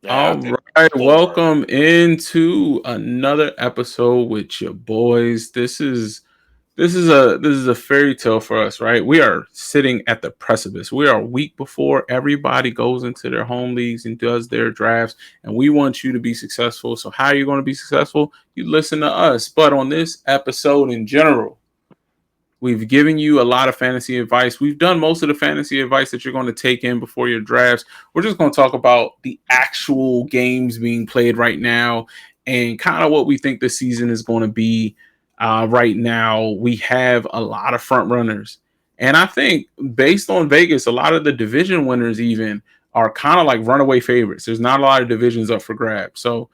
Yeah, I All think right, 4. welcome into another episode with your boys. This is a fairy tale for us, right? We are sitting at the precipice. We are a week before everybody goes into their home leagues and does their drafts, and we want you to be successful. So how are you going to be successful? You listen to us. But on this episode in general, we've given you a lot of fantasy advice. We've done most of the fantasy advice that you're going to take in before your drafts. We're just going to talk about the actual games being played right now and kind of what we think the season is going to be right now. We have a lot of front runners. And I think based on Vegas, a lot of the division winners even are kind of like runaway favorites. There's not a lot of divisions up for grabs. So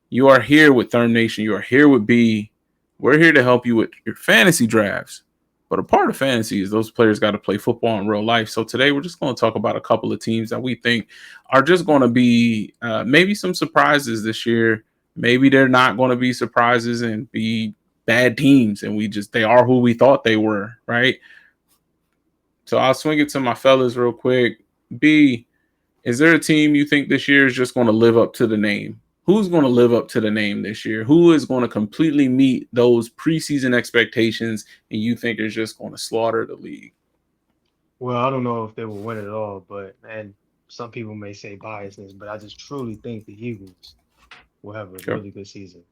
you are here with Thermnation. You are here with B. We're here to help you with your fantasy drafts. But a part of fantasy is those players got to play football in real life. So today we're just going to talk about a couple of teams that we think are just going to be maybe some surprises this year. Maybe they're not going to be surprises and be bad teams, and they are who we thought they were, right? So I'll swing it to my fellas real quick. B, is there a team you think this year is just going to live up to the name? Who's going to live up to the name this year? Who is going to completely meet those preseason expectations and you think is just going to slaughter the league? Well, I don't know if they will win it all, but and some people may say biasness, but I just truly think the Eagles will have a Okay. really good season.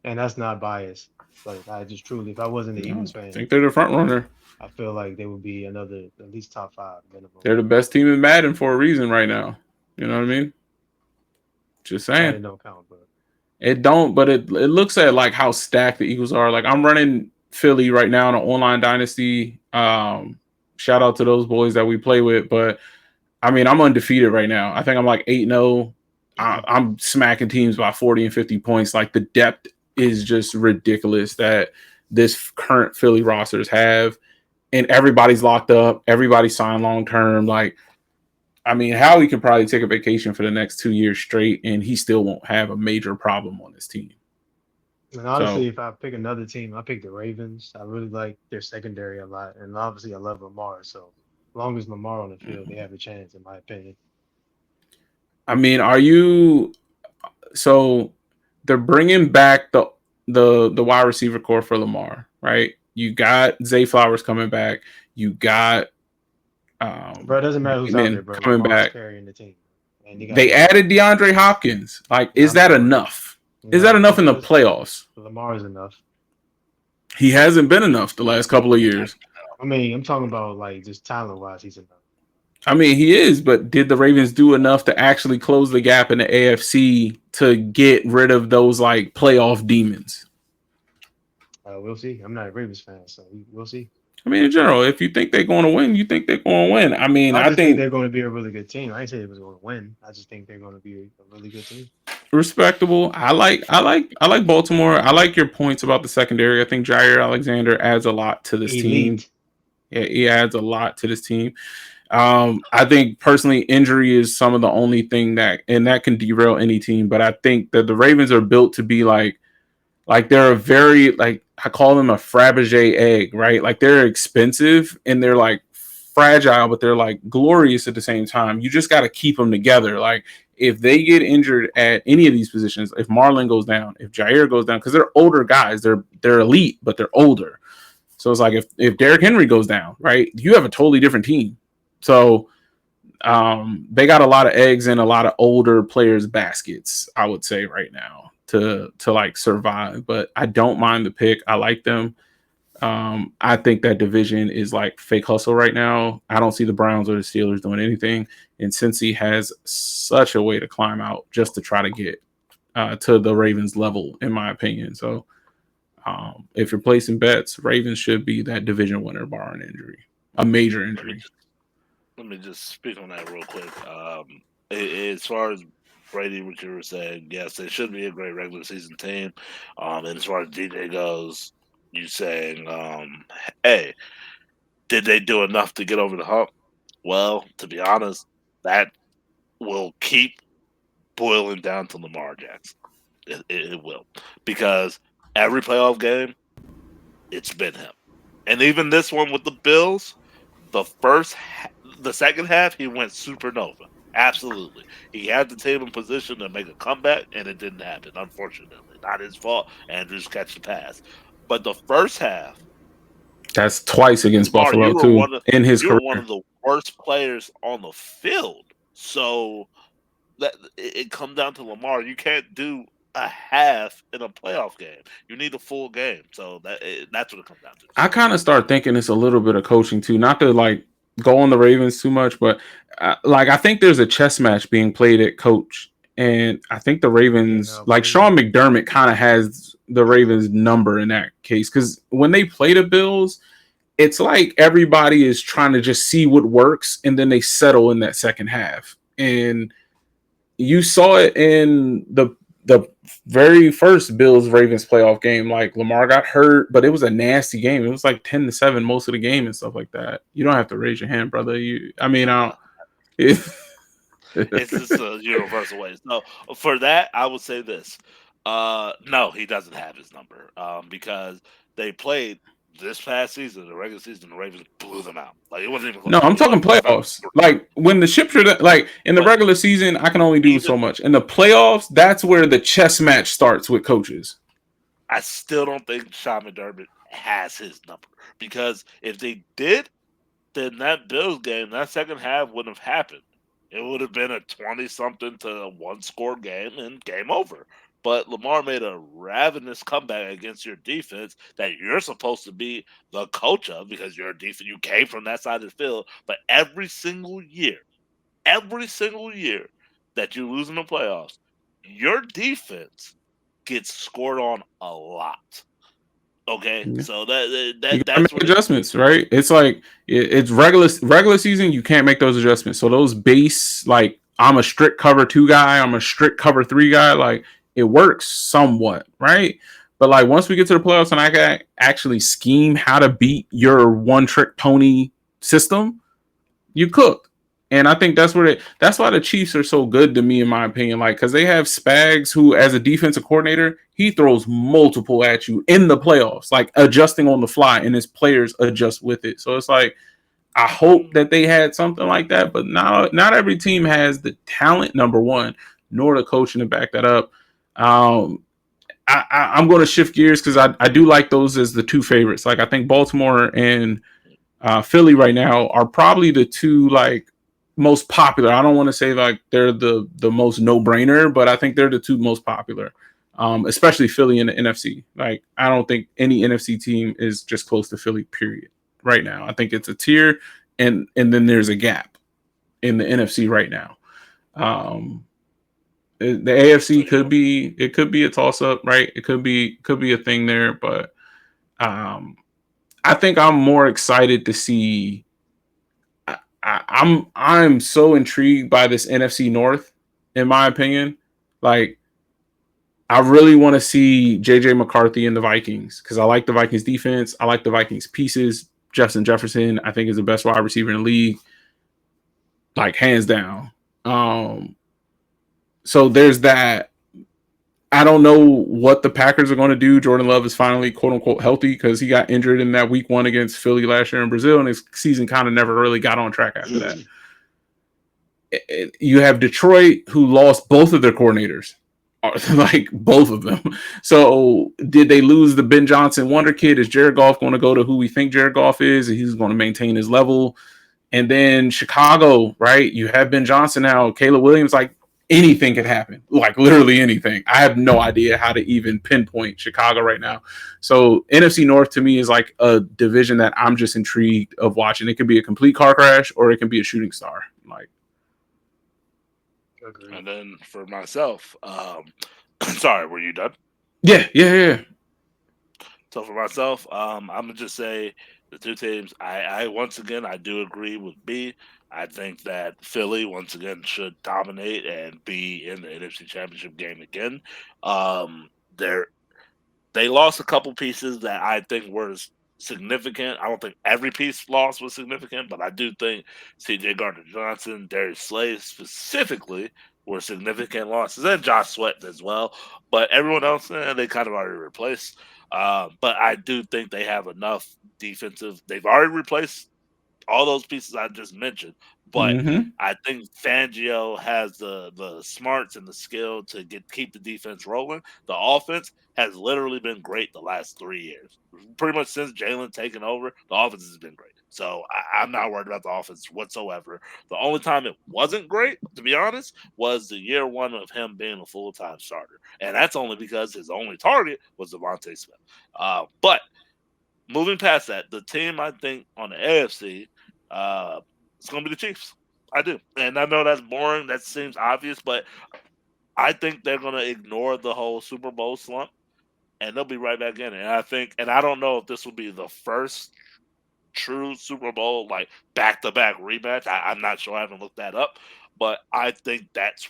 And that's not bias. Like I just truly, if I wasn't an No, Eagles I fan, think they're the front runner. I feel like they would be another at least top five minimum. They're the best team in Madden for a reason right now. You know what I mean? Just saying. Madden don't count, but It don't, but it looks at like how stacked the Eagles are. Like I'm running Philly right now in an online dynasty. Shout out to those boys that we play with, but I mean, I'm undefeated right now. I think I'm like 8-0. I'm smacking teams by 40 and 50 points. Like the depth is just ridiculous that this current Philly rosters have. And everybody's locked up. Everybody signed long term. Like, I mean, Howie could probably take a vacation for the next 2 years straight, and he still won't have a major problem on his team. and So, honestly, if I pick another team, I pick the Ravens. I really like their secondary a lot, and obviously I love Lamar. So as long as Lamar on the field, they have a chance, in my opinion. I mean, are you so they're bringing back the wide receiver core for Lamar, right? You got Zay Flowers coming back. You got Bro, it doesn't matter who's out there, Bateman bro. coming Lamar's back. carrying the team, and you got They Lamar. added DeAndre Hopkins. Like, is I'm that sorry. enough? Is that No, enough in the playoffs? Lamar is enough. He hasn't been enough the last couple of years. I mean, I'm talking about like just talent wise, he's enough. I mean, he is, but did the Ravens do enough to actually close the gap in the AFC to get rid of those like playoff demons? We'll see. I'm not a Ravens fan, so we'll see. I mean, in general, if you think they're going to win, you think they're going to win. I mean, I I just think think they're going to be a really good team. I ain't say they was going to win. I just think they're going to be a really good team. respectable. I like Baltimore. I like your points about the secondary. I think Jair Alexander adds a lot to this team. Elite. Yeah, he adds a lot to this team. I think personally, injury is some of the only thing that can derail any team. But I think that the Ravens are built to be like they're a very like I call them a Fabergé egg, right? Like they're expensive and they're like fragile, but they're like glorious at the same time. You just got to keep them together. Like if they get injured at any of these positions, if Marlon goes down, if Jair goes down, because they're older guys, they're elite, but they're older. So it's like if Derrick Henry goes down, right, you have a totally different team. So they got a lot of eggs in a lot of older players' baskets, I would say right now to like survive. But I don't mind the pick. I like them. I think that division is like fake hustle right now. I don't see the Browns or the Steelers doing anything. And Cincy has such a way to climb out just to try to get to the Ravens level, in my opinion. So if you're placing bets, Ravens should be that division winner, barring injury, a major Let me injury. just, let me just speak on that real quick. As far as Brady, what you were saying, yes, they should be a great regular season team. And as far as DJ goes, you saying, hey, did they do enough to get over the hump? Well, to be honest, that will keep boiling down to Lamar Jackson. It will, because every playoff game, it's been him. And even this one with the Bills, the first, the second half, he went supernova. Absolutely. He had the team in position to make a comeback, and it didn't happen, unfortunately. Not his fault. Andrews catch the pass. But the first half, That's twice against Lamar, Buffalo too in his you were one career. of the worst players on the field. So that it comes down to Lamar. You can't do a half in a playoff game. You need a full game. So that's what it comes down to. I So kind of start thinking it's a little bit of coaching too, not to like go on the Ravens too much, but like I think there's a chess match being played at coach, and I think the Yeah, Ravens, no, like Brady. Sean McDermott, kind of has the Ravens number in that case because when they play the Bills, it's like everybody is trying to just see what works, and then they settle in that second half, and you saw it in the very first Bills Ravens playoff game. Like Lamar got hurt, but it was a nasty game. It was like 10-7 most of the game and stuff like that. You don't have to raise your hand, brother. I mean, I uh, don't. It, it's just a universal way. So for that, I would say this. No, he doesn't have his number. Because they played this past season, the regular season, the Ravens blew them out. Like it wasn't even no, close. I'm It was talking like 45. playoffs. Like when the ships are like in the But regular season, I can only do even so much. In the playoffs, that's where the chess match starts with coaches. I still don't think Sean McDermott has his number because if they did, then that Bills game, that second half wouldn't have happened. It would have been a 20 something to one score game and game over. But Lamar made a ravenous comeback against your defense that you're supposed to be the coach of because you're a defense. You came from that side of the field. But every single year that you lose in the playoffs, your defense gets scored on a lot. Okay, so You gotta that's make what it. adjustments, right? It's like it's regular season. You can't make those adjustments. So those base, like I'm a strict cover two guy, I'm a strict cover three guy. Like it works somewhat, right? But like once we get to the playoffs and I can actually scheme how to beat your one trick pony system, you cook. And I think that's why the Chiefs are so good to me, in my opinion. Like, because they have Spags, who, as a defensive coordinator, he throws multiple at you in the playoffs, like adjusting on the fly, and his players adjust with it. So it's like I hope that they had something like that, but not every team has the talent, number one, nor the coaching to back that up. Um, I'm going to shift gears because I do like those as the two favorites. Like I think Baltimore and Philly right now are probably the two like most popular. I don't want to say like they're the most no brainer, but I think they're the two most popular. Especially Philly in the NFC. Like I don't think any NFC team is just close to Philly. Period. Right now, I think it's a tier, and then there's a gap in the NFC right now. Um, the So AFC you know, could be a toss up, right? It could be a thing there, but um, I think I'm more excited to see I'm so intrigued by this NFC North, in my opinion. Like, I really want to see JJ McCarthy and the Vikings because I like the Vikings defense. I like the Vikings pieces. Justin Jefferson, I think, is the best wide receiver in the league, like hands down. Um, so there's that. I don't know what the Packers are going to do. Jordan Love is finally quote unquote healthy because he got injured in that week one against Philly last year in Brazil, and his season kind of never really got on track after that. You have Detroit who lost both of their coordinators, like both of them. So did they lose the Ben Johnson wonder kid? Is Jared Goff going to go to who we think Jared Goff is? He's going to maintain his level. And then Chicago, right? You have Ben Johnson now, Caleb Williams. Like anything could happen, like literally anything. I have no idea how to even pinpoint Chicago right now. So NFC North to me is like a division that I'm just intrigued of watching. It could be a complete car crash or it can be a shooting star. Like Agreed. and then for myself, sorry, were you done? yeah. So for myself, I'm gonna just say the two teams. I once again I do agree with B. I think that Philly once again should dominate and be in the NFC Championship game again. They're they lost a couple pieces that I think were significant. I don't think every piece lost was significant, but I do think C.J. Gardner Johnson, Darius Slay specifically were significant losses, and Josh Sweat as well. But everyone else, they kind of already replaced. But I do think they have enough defensive. They've already replaced all those pieces I just mentioned. But Mm-hmm. I think Fangio has the smarts and the skill to keep the defense rolling. The offense has literally been great the last 3 years. Pretty much since Jalen taken over, the offense has been great. So I'm not worried about the offense whatsoever. The only time it wasn't great, to be honest, was the year one of him being a full time starter, and that's only because his only target was Devontae Smith. But moving past that, the team I think on the AFC, it's going to be the Chiefs. I do, and I know that's boring. That seems obvious, but I think they're going to ignore the whole Super Bowl slump, and they'll be right back in it. And I think, and I don't know if this will be the first true Super Bowl like back to back rematch. I'm not sure. I haven't looked that up, but I think that's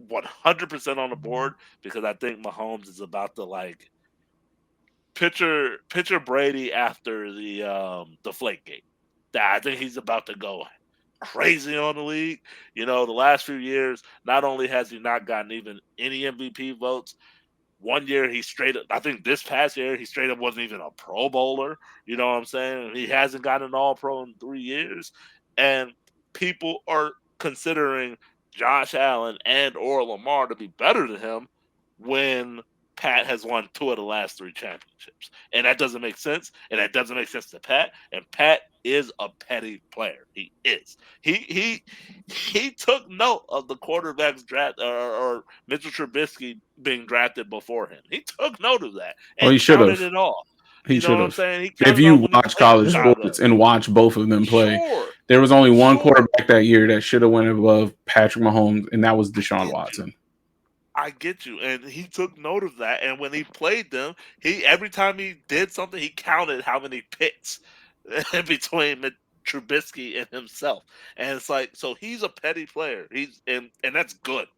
100% on the board because I think Mahomes is about to like picture Brady after the Flake Gate. That I think he's about to go crazy on the league. You know, the last few years, not only has he not gotten even any MVP votes, one year he straight up, I think this past year he straight up wasn't even a Pro Bowler. You know what I'm saying? He hasn't gotten an All Pro in 3 years, and people are considering Josh Allen and or Lamar to be better than him when Pat has won two of the last three championships, and that doesn't make sense. And that doesn't make sense to Pat. And Pat is a petty player. He is. He took note of the quarterbacks draft or Mitchell Trubisky being drafted before him. He took note of that Oh, and he should counted have. it all. He You know should what I'm have. saying? He If counted you on when he watch played college Chicago. sports and watch both of them play, Sure, there was only one sure. quarterback that year that should have went above Patrick Mahomes, and that was I Deshaun get you. Watson. I get you. And he took note of that. And when he played them, he every time he did something, he counted how many picks between Trubisky and himself. And it's like, so he's a petty player. He's and that's good.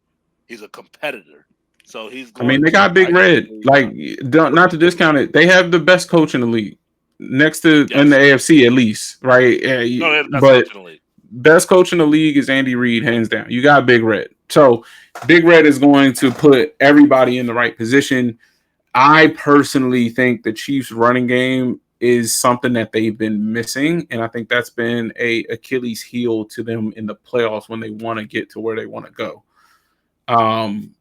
He's a competitor. So he's I mean, going they to got Big Red. rightfully Like, not to discount it, they have the best coach in the league, next to in the yes. AFC at least, right? No, they have the best But coach in the league. best coach in the league is Andy Reid, hands down. You got Big Red, so Big Red is going to put everybody in the right position. I personally think the Chiefs' running game is something that they've been missing, and I think that's been a Achilles heel to them in the playoffs when they want to get to where they want to go. Um,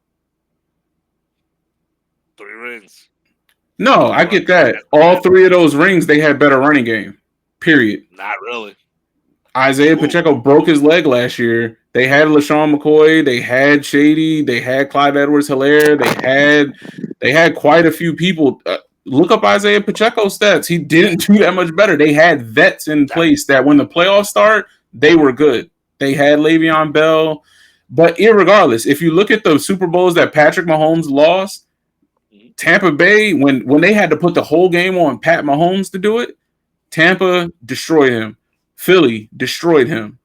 3 rings. no, I That run get that. that's All it. three of those rings, they had better running game. Period. Not really. Isaiah Who? Pacheco broke his leg last year. They had LaShawn McCoy, they had Shady, they had Clyde Edwards-Helaire, they had quite a few people. Look up Isaiah Pacheco's stats. He didn't do that much better. They had vets in That, place that when the playoffs start, they were good. They had Le'Veon Bell. But irregardless, if you look at the Super Bowls that Patrick Mahomes lost, Tampa Bay, when they had to put the whole game on Pat Mahomes to do it, Tampa destroyed him. Philly destroyed him.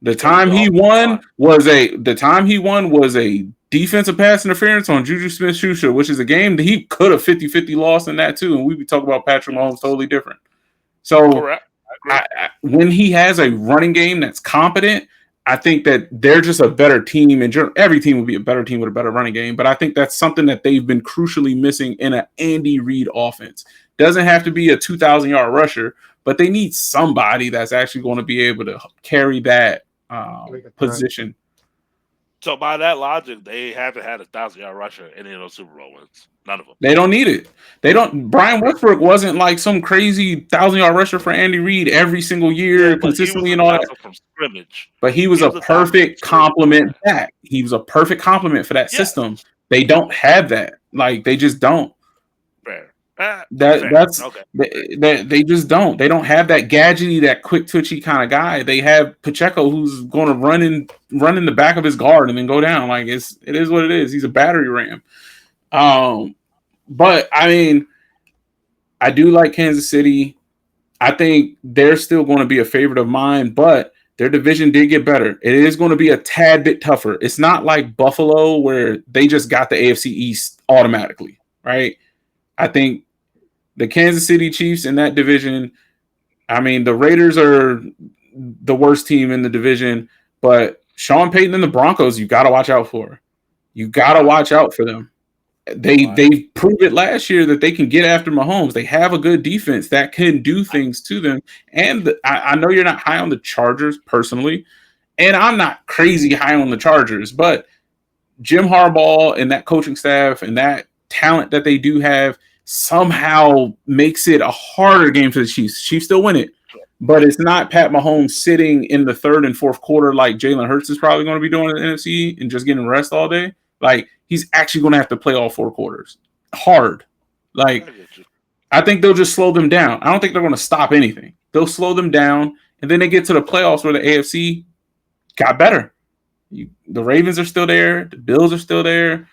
The Philly's time he offensive line. won was a defensive pass interference on Juju Smith-Schuster, which is a game that he could have 50-50 lost in that too. And we'd be talking about Patrick Mahomes Yes. totally different. So Correct. I agree. when he has a running game that's competent, I think that they're just a better team. In general, every team would be a better team with a better running game. But I think that's something that they've been crucially missing in an Andy Reid offense. Doesn't have to be a 2,000-yard rusher, but they need somebody that's actually going to be able to carry that Make a threat. position. So by that logic, they haven't had 1,000-yard rusher in any of those Super Bowl wins. None of them. They don't need it. They don't. Brian Westbrook wasn't like some crazy 1,000-yard rusher for Andy Reid every single year, Yeah, but he consistently was and all that. 1,000 from scrimmage. But he was He a was 1,000 from perfect scrimmage. complement back. He was a perfect complement for that Yes. system. They don't have that. Like they just don't. Fair. That Fair. that's Okay. they just don't. They don't have that gadgety, that quick twitchy kind of guy. They have Pacheco who's going to run in the back of his guard and then go down. Like it is what it is. He's a battery ram. But I mean, I do like Kansas City. I think they're still going to be a favorite of mine, but their division did get better. It is going to be a tad bit tougher. It's not like Buffalo where they just got the AFC East automatically, right? I think the Kansas City Chiefs in that division, I mean, the Raiders are the worst team in the division, but Sean Payton and the Broncos, you got to watch out for. You got to watch out for them. They proved it last year that they can get after Mahomes. They have a good defense that can do things to them. And I know you're not high on the Chargers personally, and I'm not crazy high on the Chargers, but Jim Harbaugh and that coaching staff and that talent that they do have somehow makes it a harder game for the Chiefs. Chiefs still win it, but it's not Pat Mahomes sitting in the third and fourth quarter like Jalen Hurts is probably going to be doing in the NFC and just getting rest all day. Like, he's actually going to have to play all four quarters hard. Like, I think they'll just slow them down. I don't think they're going to stop anything. They'll slow them down, and then they get to the playoffs where the AFC got better. The Ravens are still there. The Bills are still there.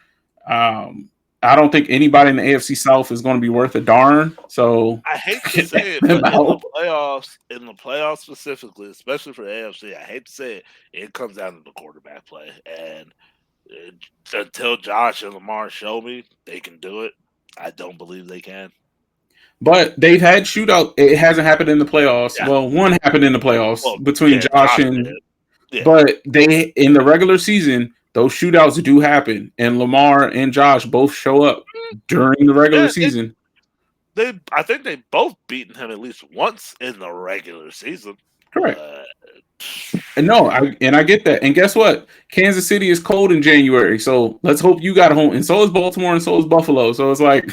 I don't think anybody in the AFC South is going to be worth a darn. So I hate to say it, but in the playoffs specifically, especially for the AFC, I hate to say it, it comes down to the quarterback play. And until Josh and Lamar show me they can do it, I don't believe they can. But they've had shootout. It hasn't happened in the playoffs. Yeah. Well, one happened in the playoffs between Josh and. Yeah. But they in the regular season, those shootouts do happen, and Lamar and Josh both show up during the regular season. I think they both beaten him at least once in the regular season. Correct. And I get that. And guess what? Kansas City is cold in January, so let's hope you got home. And so is Baltimore, and so is Buffalo. So it's like,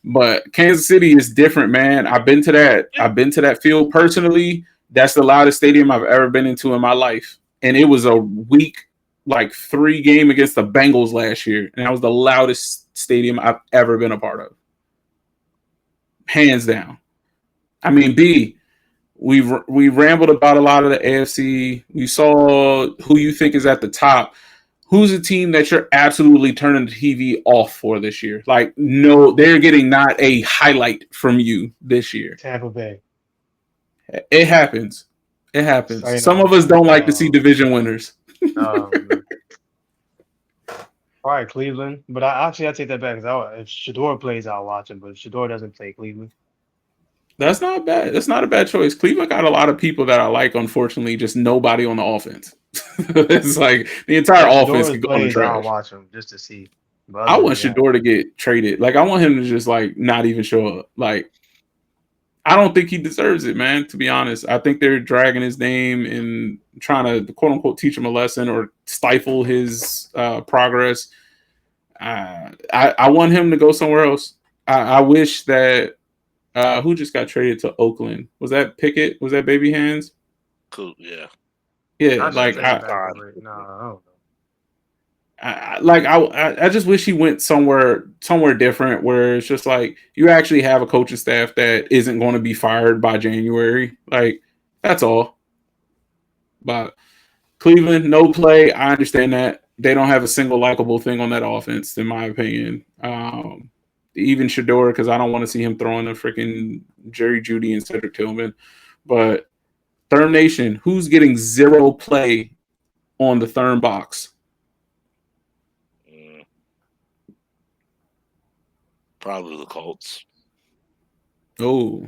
but Kansas City is different, man. I've been to that. I've been to that field personally. That's the loudest stadium I've ever been into in my life. And it was a week, 3 game against the Bengals last year. And that was the loudest stadium I've ever been a part of. Hands down. I mean, we rambled about a lot of the AFC. We saw who you think is at the top. Who's a team that you're absolutely turning the TV off for this year? No, they're getting not a highlight from you this year. Tampa Bay. It happens. It happens. Some of us don't like to see division winners. Probably Cleveland, but I take that back because if Shador plays, I'll watch him. But if Shador doesn't play, Cleveland. That's not bad. That's not a bad choice. Cleveland got a lot of people that I like. Unfortunately, just nobody on the offense. It's like the entire offense could go in the trash. I'll watch him just to see. I want Shador to get traded. I want him to just not even show up. I don't think he deserves it, man, to be honest. I think they're dragging his name and trying to, quote unquote, teach him a lesson or stifle his progress. I want him to go somewhere else. I wish that who just got traded to Oakland? Was that Pickett? Was that Baby Hands? Cool, yeah. Yeah, I just wish he went somewhere different where it's just you actually have a coaching staff that isn't going to be fired by January. That's all. But Cleveland, no play. I understand that. They don't have a single likable thing on that offense, in my opinion. Even Shador, because I don't want to see him throwing a freaking Jerry Jeudy and Cedric Tillman. But Thermnation, who's getting 0 play on the Therm box? Probably the Colts. Oh,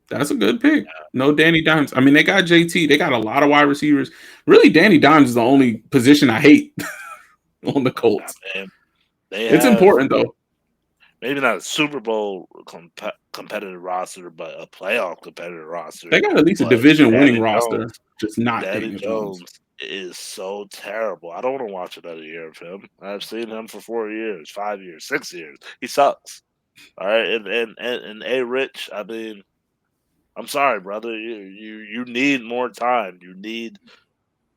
that's a good pick. No Danny Dimes. I mean, they got JT. They got a lot of wide receivers. Really, Danny Dimes is the only position I hate on the Colts. It's important, though. Maybe not a Super Bowl competitive roster, but a playoff competitive roster. They got at least a division-winning roster. Just not Danny Jones is so terrible. I don't want to watch another year of him. I've seen him for 4 years, 5 years, 6 years. He sucks. All right, and A. Rich. I mean, I'm sorry, brother. You need more time. You need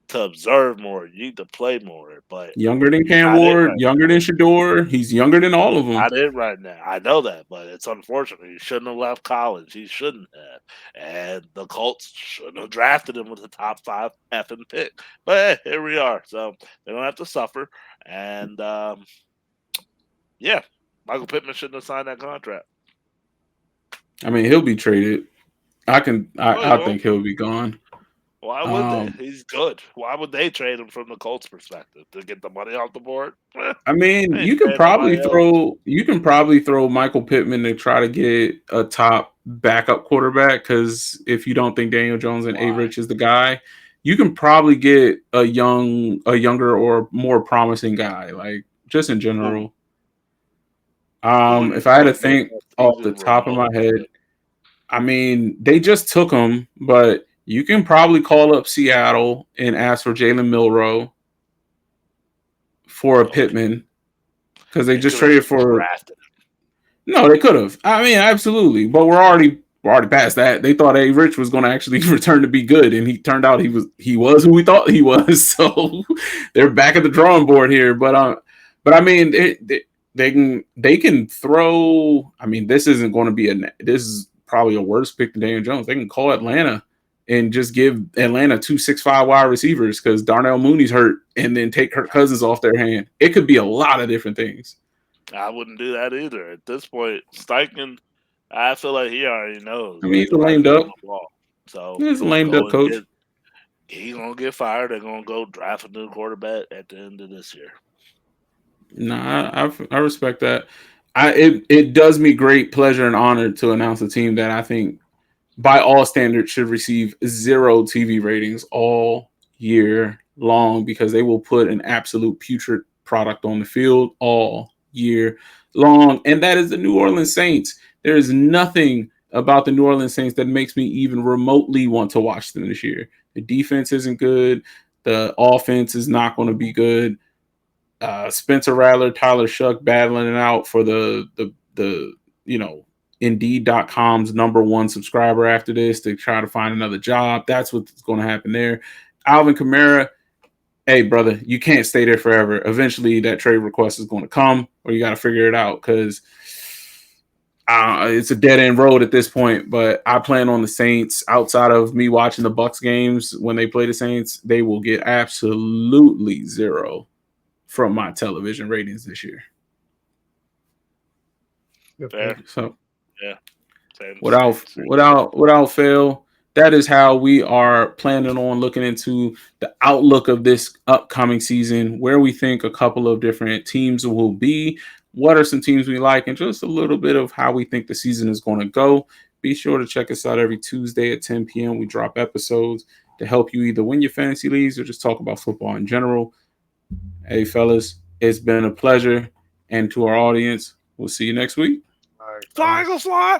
to observe more. You need to play more. But younger than Cam Ward, younger than Shador. He's younger than all of them. Not it right now. I know that, but it's unfortunate. He shouldn't have left college. He shouldn't have. And the Colts shouldn't have drafted him with the top 5 effing pick. But hey, here we are. So they don't have to suffer. And Michael Pittman shouldn't have signed that contract. I mean, he'll be traded. I think he'll be gone. Why would they? He's good. Why would they trade him from the Colts' perspective to get the money off the board? I mean, you can probably throw Michael Pittman to try to get a top backup quarterback, because if you don't think Daniel Jones and A. Rich is the guy, you can probably get a younger or more promising guy, just in general. Who would you If I had to say made think that off the season top of my remotely head, good? I mean, they just took him, but you can probably call up Seattle and ask for Jalen Milroe for a Okay, Pittman because they they just could have traded just for. drafted No, they could have. I mean, absolutely, but we're already past that. They thought A. Rich was going to actually return to be good, and he turned out he was who we thought he was. So they're back at the drawing board here. But I mean, they can throw. I mean, this isn't going to be this is probably a worse pick than Daniel Jones. They can call Atlanta and just give Atlanta 2 6'5" wide receivers because Darnell Mooney's hurt, and then take Kirk Cousins off their hand. It could be a lot of different things. it. I wouldn't do that either. At this point, Steichen, I feel like he already knows I mean, like he's a the writing's lamed on up. the wall. So He's a lamed up coach. he's gonna get fired. They're gonna go draft a new quarterback at the end of this year. Nah, I respect that. It does me great pleasure and honor to announce a team that I think by all standards should receive zero TV ratings all year long because they will put an absolute putrid product on the field all year long, and that is the New Orleans Saints. There is nothing about the New Orleans Saints that makes me even remotely want to watch them this year. The defense isn't good. The offense is not going to be good. Spencer Rattler, Tyler Shuck battling it out for the Indeed.com's #1 subscriber after this to try to find another job. That's what's going to happen there. Alvin Kamara, hey brother, you can't stay there forever. Eventually, that trade request is going to come, or you got to figure it out because it's a dead end road at this point. But I plan on the Saints. Outside of me watching the Bucks games when they play the Saints, they will get absolutely zero from my television ratings this year. Good Fair, pick. So yeah. Same, without same, same. without fail, that is how we are planning on looking into the outlook of this upcoming season, where we think a couple of different teams will be, what are some teams we like, and just a little bit of how we think the season is going to go. Be sure to check us out every Tuesday at 10 p.m. We drop episodes to help you either win your fantasy leagues or just talk about football in general. Hey, fellas, it's been a pleasure. And to our audience, we'll see you next week. All right, Fly, fellas. go fly.